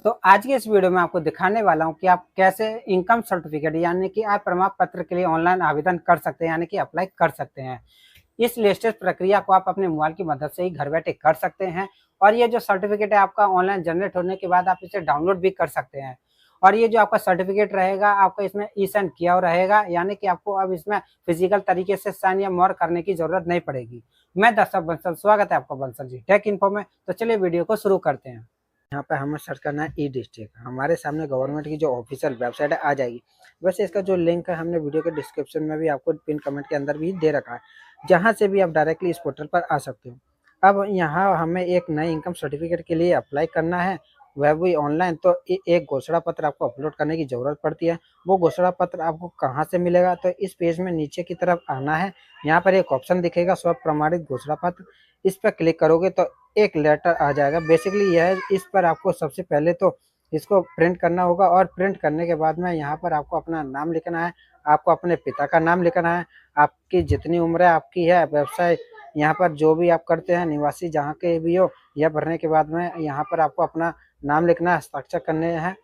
तो आज की इस वीडियो में आपको दिखाने वाला हूँ कि आप कैसे इनकम सर्टिफिकेट यानी कि आय प्रमाण पत्र के लिए ऑनलाइन आवेदन कर सकते हैं यानी कि अप्लाई कर सकते हैं। इस लेटेस्ट प्रक्रिया को आप अपने मोबाइल की मदद से ही घर बैठे कर सकते हैं और ये जो सर्टिफिकेट है आपका ऑनलाइन जनरेट होने के बाद आप इसे डाउनलोड भी कर सकते हैं। और ये जो आपका सर्टिफिकेट रहेगा आपका इसमें ई साइन किया हुआ रहेगा यानी कि आपको अब इसमें फिजिकल तरीके से साइन या मोर करने की जरूरत नहीं पड़ेगी। मैं दर्शक बंसल, स्वागत है आपका बंसल जी टेक इन्फो में। तो चलिए वीडियो को शुरू करते हैं। यहाँ पे हमें सर्च करना है ई डिस्ट्रिक्ट। हमारे सामने गवर्नमेंट की जो ऑफिशियल वेबसाइट है आ जाएगी। वैसे इसका जो लिंक है हमने वीडियो के डिस्क्रिप्शन में भी आपको पिन कमेंट के अंदर भी दे रखा है, जहाँ से भी आप डायरेक्टली इस पोर्टल पर आ सकते हो। अब यहाँ हमें एक नए इनकम सर्टिफिकेट के लिए अप्लाई करना है, वह भी ऑनलाइन। तो एक घोषणा पत्र आपको अपलोड करने की ज़रूरत पड़ती है। वो घोषणा पत्र आपको कहाँ से मिलेगा? तो इस पेज में नीचे की तरफ आना है। यहाँ पर एक ऑप्शन दिखेगा स्व प्रमाणित घोषणा पत्र। इस पर क्लिक करोगे तो एक लेटर आ जाएगा। बेसिकली यह है, इस पर आपको सबसे पहले तो इसको प्रिंट करना होगा और प्रिंट करने के बाद में यहाँ पर आपको अपना नाम लिखना है, आपको अपने पिता का नाम लिखना है, आपकी जितनी उम्र है आपकी है, व्यवसाय यहाँ पर जो भी आप करते हैं, निवासी जहाँ के भी हो, यह भरने के बाद में यहाँ पर आपको अपना नाम लिखना है, हस्ताक्षर करने हैं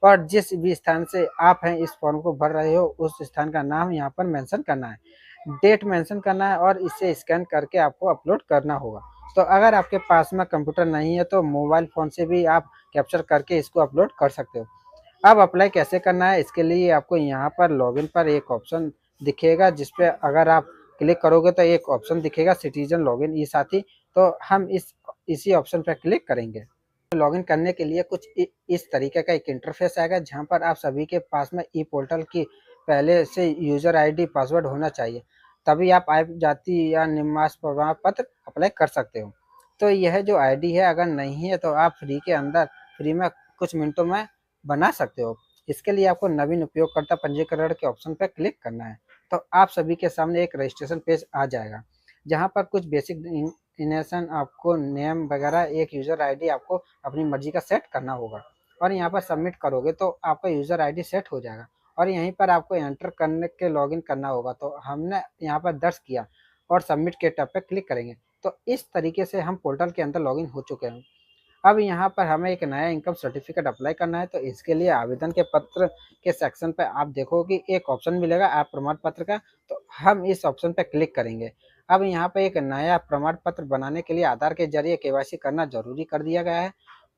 और जिस भी स्थान से आप हैं इस फॉर्म को भर रहे हो उस स्थान का नाम यहाँ पर मेंशन करना है, डेट मेंशन करना है और इसे स्कैन करके आपको अपलोड करना होगा। तो अगर आपके पास में कंप्यूटर नहीं है तो मोबाइल फ़ोन से भी आप कैप्चर करके इसको अपलोड कर सकते हो। अब अप्लाई कैसे करना है, इसके लिए आपको यहाँ पर लॉगिन पर एक ऑप्शन दिखेगा, जिस पे अगर आप क्लिक करोगे तो एक ऑप्शन दिखेगा सिटीजन लॉगिन ई साथी। तो हम इसी ऑप्शन पर क्लिक करेंगे। लॉगिन करने के लिए कुछ इस तरीके का एक इंटरफेस आएगा, जहाँ पर आप सभी के पास में ई पोर्टल की पहले से यूज़र आईडी पासवर्ड होना चाहिए, तभी आप आय जाति या निवास प्रमाण पत्र अप्लाई कर सकते हो। तो यह जो आईडी है अगर नहीं है तो आप फ्री में कुछ मिनटों में बना सकते हो। इसके लिए आपको नवीन उपयोगकर्ता पंजीकरण के ऑप्शन पर क्लिक करना है। तो आप सभी के सामने एक रजिस्ट्रेशन पेज आ जाएगा, जहाँ पर कुछ बेसिक इन्फॉर्मेशन आपको नेम वगैरह, एक यूज़र आईडी आपको अपनी मर्जी का सेट करना होगा और यहाँ पर सबमिट करोगे तो आपका यूज़र आईडी सेट हो जाएगा और यहीं पर आपको एंटर करने के लॉगिन करना होगा। तो हमने यहाँ पर दर्ज किया और सबमिट के टैब पे क्लिक करेंगे। तो इस तरीके से हम पोर्टल के अंदर लॉगिन हो चुके हैं। अब यहाँ पर हमें एक नया इनकम सर्टिफिकेट अप्लाई करना है, तो इसके लिए आवेदन के पत्र के सेक्शन पे आप देखो कि एक ऑप्शन मिलेगा आय प्रमाण पत्र का। तो हम इस ऑप्शन पे क्लिक करेंगे। अब यहाँ पे एक नया प्रमाण पत्र बनाने के लिए आधार के जरिए केवाईसी करना जरूरी कर दिया गया है।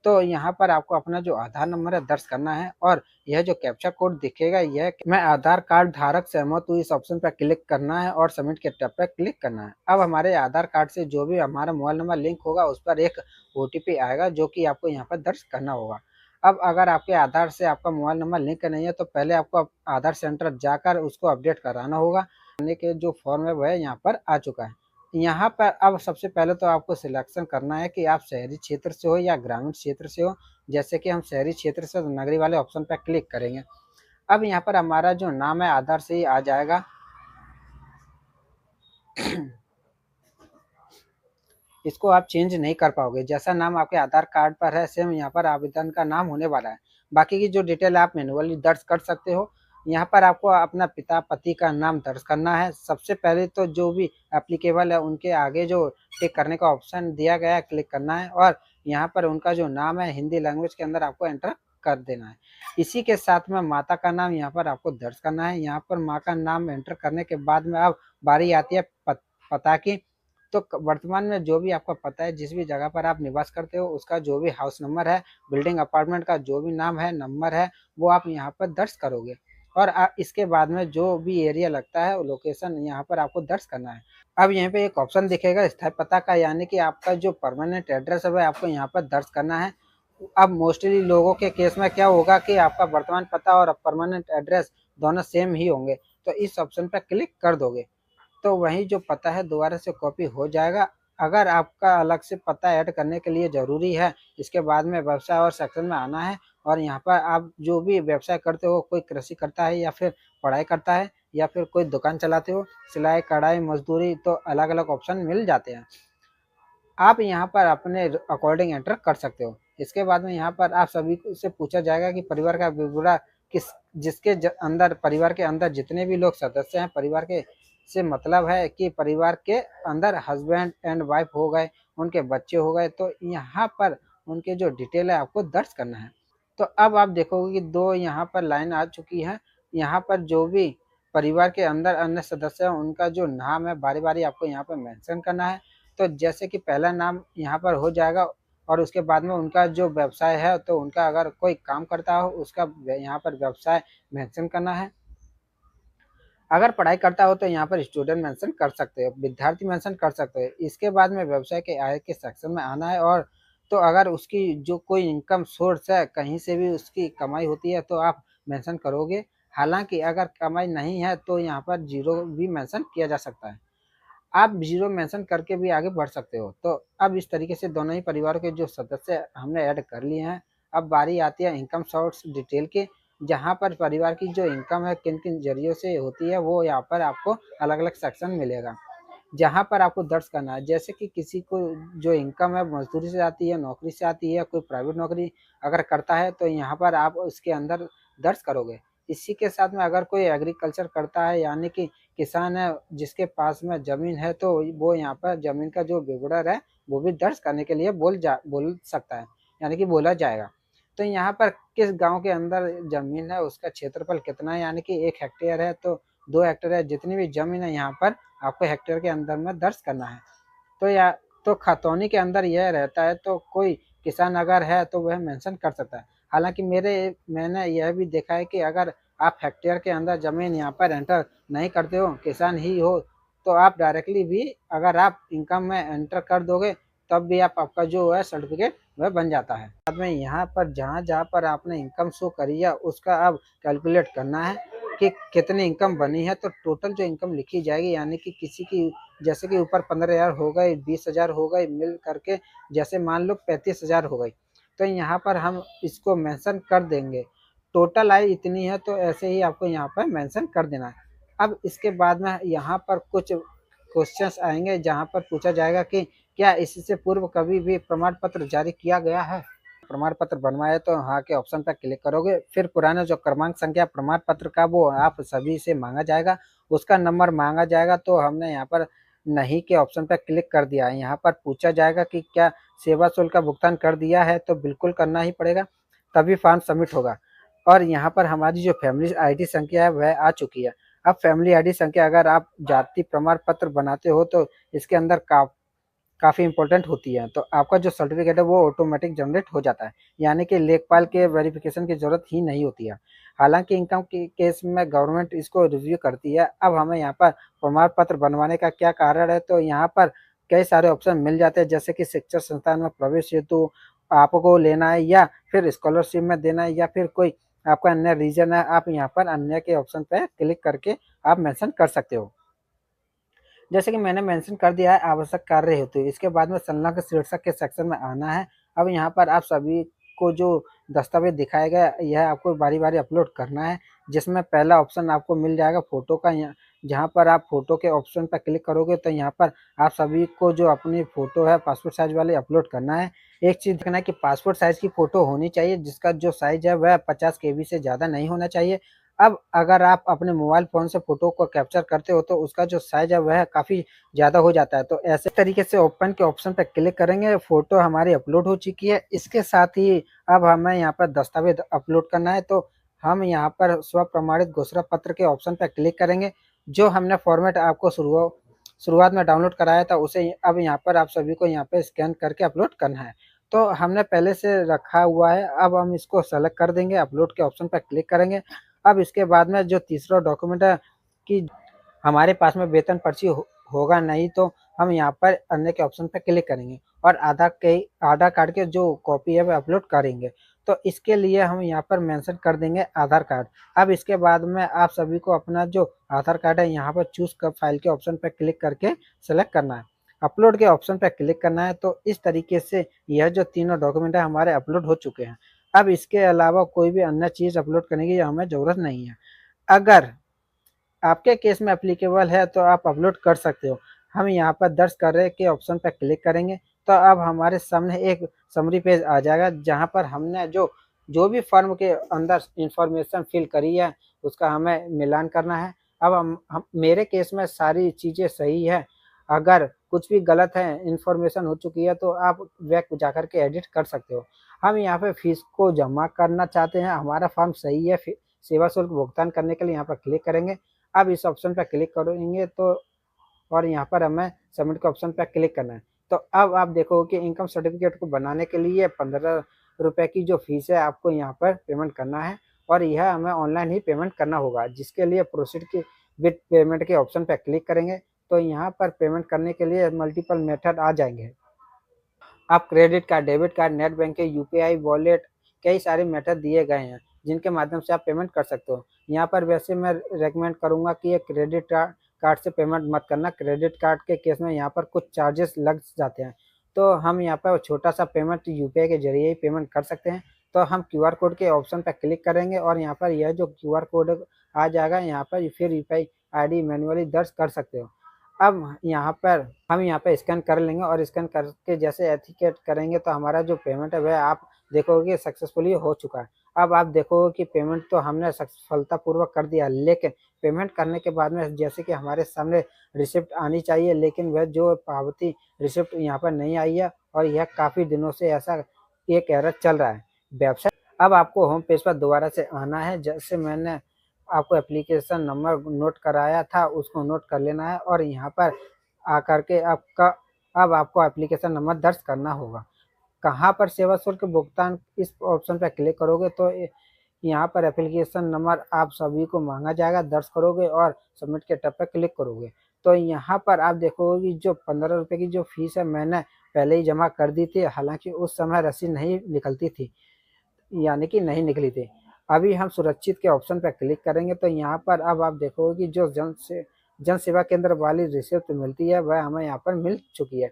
तो यहाँ पर आपको अपना जो आधार नंबर है दर्ज करना है और यह जो कैप्चा कोड दिखेगा, यह मैं आधार कार्ड धारक सहमत हूँ, इस ऑप्शन पर क्लिक करना है और सबमिट के टैब पर क्लिक करना है। अब हमारे आधार कार्ड से जो भी हमारा मोबाइल नंबर लिंक होगा उस पर एक ओटीपी आएगा, जो कि आपको यहाँ पर दर्ज करना होगा। अब अगर आपके आधार से आपका मोबाइल नंबर लिंक नहीं है तो पहले आपको आधार सेंटर जाकर उसको अपडेट कराना होगा। करने के जो फॉर्म है वह यहाँ पर आ चुका है। यहाँ पर अब सबसे पहले तो आपको सिलेक्शन करना है कि आप शहरी क्षेत्र से हो या ग्रामीण क्षेत्र से हो। जैसे कि हम शहरी क्षेत्र से, तो नगरी वाले ऑप्शन पर क्लिक करेंगे। अब यहाँ पर हमारा जो नाम है आधार से ही आ जाएगा। इसको आप चेंज नहीं कर पाओगे, जैसा नाम आपके आधार कार्ड पर है सेम यहाँ पर आवेदन का नाम होने वाला है। बाकी की जो डिटेल आप मैनुअली दर्ज कर सकते हो। यहाँ पर आपको अपना पिता पति का नाम दर्ज करना है। सबसे पहले तो जो भी एप्लीकेबल है उनके आगे जो टिक करने का ऑप्शन दिया गया है क्लिक करना है और यहाँ पर उनका जो नाम है हिंदी लैंग्वेज के अंदर आपको एंटर कर देना है। इसी के साथ में माता का नाम यहाँ पर आपको दर्ज करना है। यहाँ पर माँ का नाम एंटर करने के बाद में अब बारी आती है पता की। तो वर्तमान में जो भी आपका पता है, जिस भी जगह पर आप निवास करते हो, उसका जो भी हाउस नंबर है, बिल्डिंग अपार्टमेंट का जो भी नाम है, नंबर है, वो आप यहाँ पर दर्ज करोगे और इसके बाद में जो भी एरिया लगता है लोकेशन यहाँ पर आपको दर्ज करना है। अब यहाँ पे एक ऑप्शन दिखेगा स्थायी पता का, यानी कि आपका जो परमानेंट एड्रेस है वह आपको यहाँ पर दर्ज करना है। अब मोस्टली लोगों के केस में क्या होगा कि आपका वर्तमान पता और परमानेंट एड्रेस दोनों सेम ही होंगे, तो इस ऑप्शन पर क्लिक कर दोगे तो वही जो पता है दोबारा से कॉपी हो जाएगा। अगर आपका अलग से पता ऐड करने के लिए ज़रूरी है, इसके बाद में व्यवसाय और सेक्शन में आना है और यहाँ पर आप जो भी व्यवसाय करते हो, कोई कृषि करता है या फिर पढ़ाई करता है या फिर कोई दुकान चलाते हो, सिलाई कढ़ाई मजदूरी, तो अलग अलग ऑप्शन मिल जाते हैं। आप यहाँ पर अपने अकॉर्डिंग एंटर कर सकते हो। इसके बाद में यहाँ पर आप सभी से पूछा जाएगा कि परिवार का विवरण किस जिसके अंदर परिवार के अंदर जितने भी लोग सदस्य हैं, परिवार के से मतलब है कि परिवार के अंदर हस्बैंड एंड वाइफ हो गए, उनके बच्चे हो गए, तो यहाँ पर उनके जो डिटेल है आपको दर्ज करना है। तो अब आप देखोगे कि 2 यहाँ पर लाइन आ चुकी है। यहाँ पर जो भी परिवार के अंदर अन्य सदस्य हैं, उनका जो नाम है बारी-बारी आपको यहाँ पर मेंशन करना है। तो जैसे कि पहला नाम यहाँ पर हो जाएगा और उसके बाद में उनका जो व्यवसाय है, तो उनका अगर कोई काम करता हो, उसका यहाँ पर व्यवसाय मेंशन करना है। अगर पढ़ाई करता हो तो यहाँ पर स्टूडेंट मेंशन कर सकते हो, विद्यार्थी मेंशन कर सकते हो। इसके बाद में व्यवसाय के आय के सेक्शन में आना है और तो अगर उसकी जो कोई इनकम सोर्स है, कहीं से भी उसकी कमाई होती है तो आप मेंशन करोगे। हालाँकि अगर कमाई नहीं है तो यहाँ पर ज़ीरो भी मेंशन किया जा सकता है। आप ज़ीरो मेंशन करके भी आगे बढ़ सकते हो। तो अब इस तरीके से दोनों ही परिवारों के जो सदस्य हमने ऐड कर लिए हैं। अब बारी आती है इनकम सोर्स डिटेल की, जहाँ पर परिवार की जो इनकम है किन-किन ज़रियों से होती है वो यहाँ पर आपको अलग-अलग सेक्शन मिलेगा। जहाँ पर आपको दर्ज करना है, जैसे कि किसी को जो इनकम है मज़दूरी से आती है, नौकरी से आती है, कोई प्राइवेट नौकरी अगर करता है तो यहाँ पर आप उसके अंदर दर्ज करोगे। इसी के साथ में अगर कोई एग्रीकल्चर करता है यानी कि किसान है जिसके पास में ज़मीन है तो वो यहाँ पर ज़मीन का जो विवरण है वो भी दर्ज करने के लिए बोल सकता है, यानी कि बोला जाएगा। तो यहाँ पर किस गाँव के अंदर ज़मीन है, उसका क्षेत्रफल कितना है, यानी कि 1 हेक्टेयर है तो 2 हेक्टेयर है, जितनी भी ज़मीन है यहाँ पर आपको हेक्टेयर के अंदर में दर्ज करना है। तो या तो खतौनी के अंदर यह रहता है तो कोई किसान अगर है तो वह मेंशन कर सकता है। हालाँकि मैंने यह भी देखा है कि अगर आप हेक्टेयर के अंदर ज़मीन यहाँ पर एंटर नहीं करते हो, किसान ही हो, तो आप डायरेक्टली भी अगर आप इनकम में एंटर कर दोगे, तब भी आपका जो है सर्टिफ़िकेट वह बन जाता है। बाद में यहाँ पर जहाँ-जहाँ पर आपने इनकम शो करी है, उसका अब कैलकुलेट करना है कि कितनी इनकम बनी है, तो टोटल जो इनकम लिखी जाएगी यानी कि किसी की जैसे कि ऊपर 15,000 हो गए, 20,000 हो गए, मिल करके जैसे मान लो 35,000 हो गई। तो यहाँ पर हम इसको मेंशन कर देंगे। टोटल आय इतनी है तो ऐसे ही आपको यहाँ पर मेंशन कर देना है। अब इसके बाद में यहाँ पर कुछ क्वेश्चंस आएँगे जहाँ पर पूछा जाएगा कि क्या इससे पूर्व कभी भी प्रमाण पत्र जारी किया गया है? प्रमाण पत्र बनवाया तो हाँ के ऑप्शन पर क्लिक करोगे, फिर पुराना जो क्रमांक संख्या प्रमाण पत्र का वो आप सभी से माँगा जाएगा, उसका नंबर माँगा जाएगा तो हमने यहाँ पर नहीं के ऑप्शन पे क्लिक कर दिया है। यहाँ पर पूछा जाएगा कि क्या सेवा शुल्क का भुगतान कर दिया है? तो बिल्कुल करना ही पड़ेगा, तभी फॉर्म सबमिट होगा। और यहाँ पर हमारी जो फैमिली आईडी संख्या है वह आ चुकी है। अब फैमिली आईडी संख्या अगर आप जाति प्रमाण पत्र बनाते हो तो इसके अंदर काफ़ी इम्पोर्टेंट होती है, तो आपका जो सर्टिफ़िकेट है वो ऑटोमेटिक जनरेट हो जाता है, यानी कि लेखपाल के वेरिफ़िकेशन की ज़रूरत ही नहीं होती है। हालाँकि इनकम के केस में गवर्नमेंट इसको रिव्यू करती है। अब हमें यहाँ पर प्रमाण पत्र बनवाने का क्या कारण है, तो यहाँ पर कई सारे ऑप्शन मिल जाते हैं, जैसे कि शिक्षण संस्थान में प्रवेश हेतु आपको लेना है या फिर स्कॉलरशिप में देना है या फिर कोई आपका अन्य रीज़न है, आप यहाँ पर अन्य के ऑप्शन पे क्लिक करके आप मेंशन कर सकते हो। जैसे कि मैंने मेंशन कर दिया है आवश्यक कार्य हेतु, इसके बाद में संलग्न शीर्षक के सेक्शन में आना है। अब यहाँ पर आप सभी को जो दस्तावेज़ दिखाया गया यह आपको बारी-बारी अपलोड करना है, जिसमें पहला ऑप्शन आपको मिल जाएगा फ़ोटो का य जहाँ पर आप फ़ोटो के ऑप्शन पर क्लिक करोगे तो यहाँ पर आप सभी को जो अपनी फ़ोटो है पासपोर्ट साइज़ वाली अपलोड करना है। एक चीज़ देखना है कि पासपोर्ट साइज़ की फ़ोटो होनी चाहिए जिसका जो साइज़ है वह 50 केबी से ज़्यादा नहीं होना चाहिए। अब अगर आप अपने मोबाइल फ़ोन से फ़ोटो को कैप्चर करते हो तो उसका जो साइज़ है वह काफ़ी ज़्यादा हो जाता है। तो ऐसे तरीके से ओपन के ऑप्शन पे क्लिक करेंगे, फ़ोटो हमारी अपलोड हो चुकी है। इसके साथ ही अब हमें यहाँ पर दस्तावेज़ अपलोड करना है तो हम यहाँ पर स्व-प्रमाणित घोषणा पत्र के ऑप्शन पे क्लिक करेंगे। जो हमने फ़ॉर्मेट आपको शुरुआत में डाउनलोड कराया था उसे अब यहाँ पर आप सभी को यहाँ पे स्कैन करके अपलोड करना है। तो हमने पहले से रखा हुआ है, अब हम इसको सेलेक्ट कर देंगे, अपलोड के ऑप्शन पे क्लिक करेंगे। अब इसके बाद में जो तीसरा डॉक्यूमेंट है कि हमारे पास में वेतन पर्ची होगा नहीं तो हम यहाँ पर अन्य के ऑप्शन पे क्लिक करेंगे और आधार कार्ड के जो कॉपी है वह अपलोड करेंगे। तो इसके लिए हम यहाँ पर मेंशन कर देंगे आधार कार्ड। अब इसके बाद में आप सभी को अपना जो आधार कार्ड है यहाँ पर चूज़ क फाइल के ऑप्शन पे क्लिक करके सेलेक्ट करना है। अपलोड के ऑप्शन पे क्लिक करना है तो इस तरीके से यह जो तीनों डॉक्यूमेंट है हमारे अपलोड हो चुके हैं। अब इसके अलावा कोई भी अन्य चीज़ अपलोड करने की हमें ज़रूरत नहीं है। अगर आपके केस में एप्लीकेबल है तो आप अपलोड कर सकते हो। हम यहाँ पर दर्ज करे के ऑप्शन पे क्लिक करेंगे तो अब हमारे सामने एक समरी पेज आ जाएगा जहाँ पर हमने जो भी फॉर्म के अंदर इन्फॉर्मेशन फिल करी है उसका हमें मिलान करना है। अब हम मेरे केस में सारी चीज़ें सही है। अगर कुछ भी गलत है, इन्फॉर्मेशन हो चुकी है तो आप बैक जाकर के एडिट कर सकते हो। हम यहाँ पे फीस को जमा करना चाहते हैं, हमारा फॉर्म सही है, सेवा शुल्क भुगतान करने के लिए यहाँ पर क्लिक करेंगे। अब इस ऑप्शन पर क्लिक करेंगे तो और यहाँ पर हमें सबमिट के ऑप्शन पर क्लिक करना है। तो अब आप देखोगे कि इनकम सर्टिफिकेट को बनाने के लिए 15 रुपये की जो फीस है आपको यहाँ पर पेमेंट करना है और यह हमें ऑनलाइन ही पेमेंट करना होगा, जिसके लिए प्रोसीड की विथ पेमेंट के ऑप्शन पर क्लिक करेंगे तो यहाँ पर पेमेंट करने के लिए मल्टीपल मेथड आ जाएंगे। आप credit card, debit card, net banking, UPI, wallet, कई सारे मेथड दिए गए हैं जिनके माध्यम से आप पेमेंट कर सकते हो। यहाँ पर वैसे मैं रेकमेंड करूँगा कि ये क्रेडिट कार्ड से पेमेंट मत करना। क्रेडिट कार्ड के केस में यहाँ पर कुछ चार्जेस लग जाते हैं, तो हम यहाँ पर छोटा सा पेमेंट यूपीआई के जरिए ही पेमेंट कर सकते हैं। तो हम क्यूआर कोड के ऑप्शन पर क्लिक करेंगे और यहाँ पर यह जो क्यूआर कोड आ जाएगा, यहाँ पर फिर यूपीआई आईडी मैन्युअली दर्ज कर सकते हो। अब यहाँ पर हम यहाँ पे स्कैन कर लेंगे और स्कैन करके जैसे एथिकेट करेंगे तो हमारा जो पेमेंट है वह आप देखोगे सक्सेसफुली हो चुका है। अब आप देखोगे कि पेमेंट तो हमने सफलतापूर्वक कर दिया, लेकिन पेमेंट करने के बाद में जैसे कि हमारे सामने रिसिप्ट आनी चाहिए, लेकिन वह जो पावती रिसिप्ट यहाँ पर नहीं आई है और यह काफ़ी दिनों से ऐसा एक एरर चल रहा है वेबसाइट। अब आपको होम पेज पर दोबारा से आना है, जैसे मैंने आपको एप्लीकेशन नंबर नोट कराया था उसको नोट कर लेना है और यहाँ पर आकर के अब आपको एप्लीकेशन नंबर दर्ज करना होगा। कहाँ पर सेवा शुल्क भुगतान, इस ऑप्शन पर क्लिक करोगे तो यहाँ पर एप्लीकेशन नंबर आप सभी को मांगा जाएगा, दर्ज करोगे और सबमिट के टैब पर क्लिक करोगे तो यहाँ पर आप देखोगे कि जो 15 रुपये की जो फीस है मैंने पहले ही जमा कर दी थी, हालांकि उस समय रसीद नहीं निकलती थी, यानी कि नहीं निकली थी। अभी हम सुरक्षित के ऑप्शन पर क्लिक करेंगे तो यहाँ पर अब आप देखोगे कि जो जन सेवा केंद्र वाली रिसिप्ट मिलती है वह हमें यहाँ पर मिल चुकी है।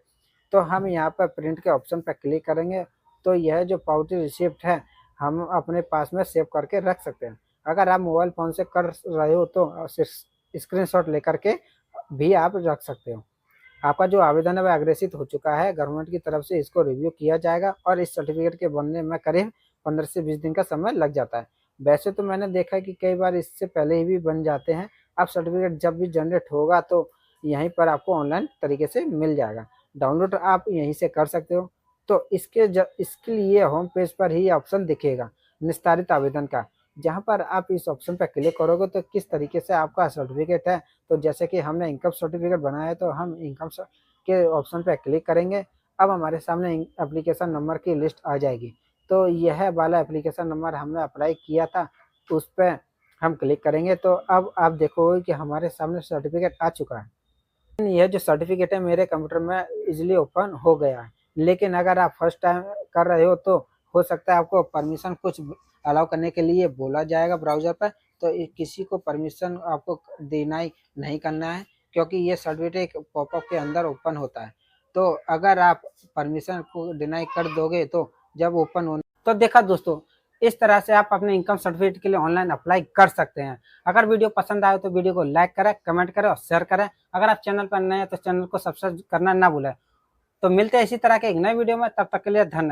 तो हम यहाँ पर प्रिंट के ऑप्शन पर क्लिक करेंगे तो यह जो पावती रिसिप्ट है हम अपने पास में सेव करके रख सकते हैं। अगर आप मोबाइल फ़ोन से कर रहे हो तो स्क्रीनशॉट लेकर के भी आप रख सकते हो। आपका जो आवेदन है वह अग्रेसित हो चुका है, गवर्नमेंट की तरफ से इसको रिव्यू किया जाएगा और इस सर्टिफिकेट के बनने में करीब 15 से 20 दिन का समय लग जाता है। वैसे तो मैंने देखा है कि कई बार इससे पहले ही भी बन जाते हैं। अब सर्टिफिकेट जब भी जनरेट होगा तो यहीं पर आपको ऑनलाइन तरीके से मिल जाएगा, डाउनलोड आप यहीं से कर सकते हो। तो इसके लिए होम पेज पर ही ऑप्शन दिखेगा निस्तारित आवेदन का, जहाँ पर आप इस ऑप्शन पर क्लिक करोगे तो किस तरीके से आपका सर्टिफिकेट है। तो जैसे कि हमने इनकम सर्टिफिकेट बनाया है तो हम इनकम के ऑप्शन पर क्लिक करेंगे। अब हमारे सामने एप्लीकेशन नंबर की लिस्ट आ जाएगी, तो यह वाला एप्लीकेशन नंबर हमने अप्लाई किया था उस पर हम क्लिक करेंगे तो अब आप देखोगे कि हमारे सामने सर्टिफिकेट आ चुका है। यह जो सर्टिफिकेट है मेरे कंप्यूटर में इजीली ओपन हो गया है, लेकिन अगर आप फर्स्ट टाइम कर रहे हो तो हो सकता है आपको परमिशन कुछ अलाउ करने के लिए बोला जाएगा ब्राउज़र पर, तो किसी को परमिशन आपको डिनाई नहीं करना है, क्योंकि ये सर्टिफिकेट एक पॉपअप के अंदर ओपन होता है। तो अगर आप परमिशन को डिनाई कर दोगे तो जब ओपन होने तो देखा दोस्तों, इस तरह से आप अपने इनकम सर्टिफिकेट के लिए ऑनलाइन अप्लाई कर सकते हैं। अगर वीडियो पसंद आए तो वीडियो को लाइक करें, कमेंट करें और शेयर करें। अगर आप चैनल पर नए हैं तो चैनल को सब्सक्राइब करना ना भूलें। तो मिलते हैं इसी तरह के एक नए वीडियो में, तब तक के लिए धन्यवाद।